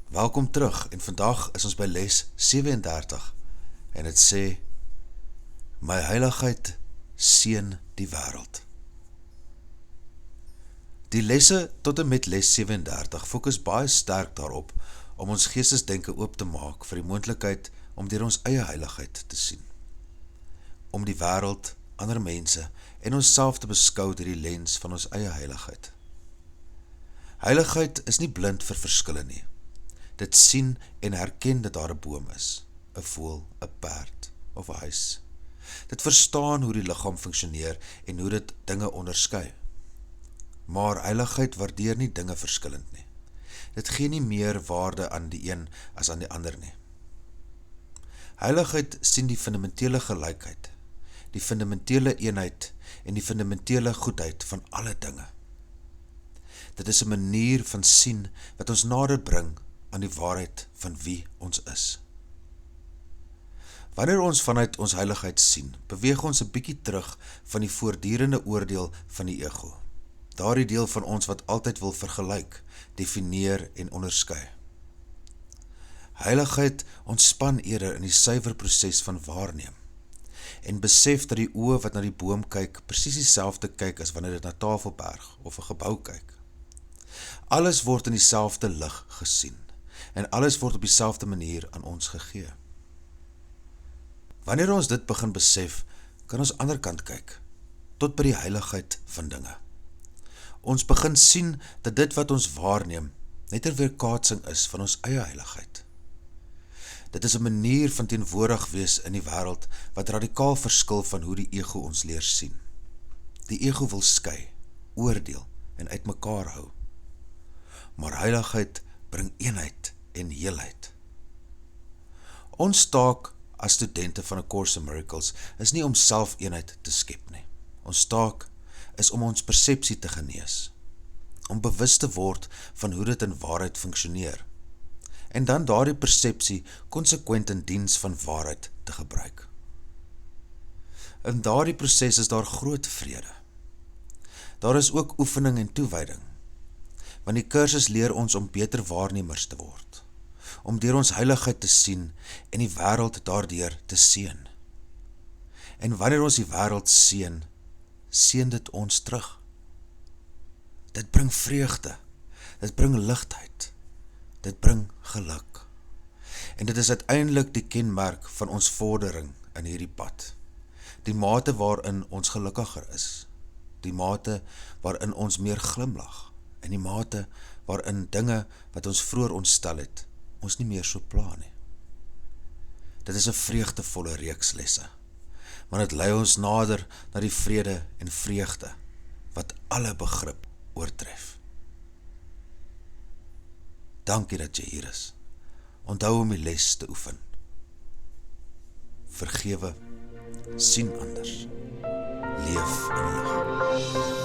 Welkom terug en vandag is ons by les 37 en het sê, my heiligheid seën die wêreld. Die lesse tot en met les 37 fokus baie sterk daarop om ons geestesdenke oop te maak vir die moontlikheid om deur ons eie heiligheid te sien. Om die wêreld, ander mense en onsself te beskou deur die lens van ons eie heiligheid. Heiligheid is nie blind vir verskille nie. Dit sien en herken dat daar 'n boom is, 'n voël, 'n perd of 'n huis. Dit verstaan hoe die liggaam funksioneer en hoe dit dinge onderskei. Maar heiligheid waardeer nie dinge verskillend nie. Dit gee nie meer waarde aan die een as aan die ander nie. Heiligheid sien die fundamentele gelykheid, die fundamentele eenheid en die fundamentele goedheid van alle dinge. Dit is 'n manier van sien wat ons nader bring aan die waarheid van wie ons is. Wanneer ons vanuit ons heiligheid sien, beweeg ons 'n bietjie terug van die voortdurende oordeel van die ego. Daardie deel van ons wat altyd wil vergelyk, definieer en onderskei. Heiligheid ontspan eerder in die suiwer proses van waarneem en besef dat die oë wat na die boom kyk presies dieselfde kyk as wanneer dit na Tafelberg of 'n gebou kyk. Alles word in dieselfde lig gesien en alles word op dieselfde manier aan ons gegee. Wanneer ons dit begin besef, kan ons ander kant kyk, tot by die heiligheid van dinge. Ons begin sien dat dit wat ons waarneem, net 'n weerkaatsing is van ons eie heiligheid. Dit is 'n manier van teenwoordig wees in die wêreld wat radikaal verskil van hoe die ego ons leer sien. Die ego wil skei, oordeel en uitmekaar hou. Maar heiligheid bring eenheid en heelheid. Ons taak as studente van 'n Course in Miracles is nie om self eenheid te skep nie. Ons taak is om ons persepsie te genees, om bewus te word van hoe dit in waarheid funksioneer, en dan daardie persepsie konsekwent in diens van waarheid te gebruik. In daardie proses is daar groot vrede. Daar is ook oefening en toewyding, want die kursus leer ons om beter waarnemers te word, om deur ons heiligheid te sien en die wêreld daardeur te seën. En wanneer ons die wêreld seën, seën dit ons terug. Dit bring vreugde, dit bring ligtheid, dit bring geluk. En dit is uiteindelik die kenmerk van ons vordering in hierdie pad. Die mate waarin ons gelukkiger is, die mate waarin ons meer glimlag, en die mate waarin dinge wat ons vroeër ontstel het, ons nie meer so pla nie. Dit is 'n vreugdevolle reeks lesse, want dit lei ons nader na die vrede en vreugde wat alle begrip oortref. Dankie dat jy hier is. Onthou om die les te oefen. Vergewe, sien anders, leef in lig.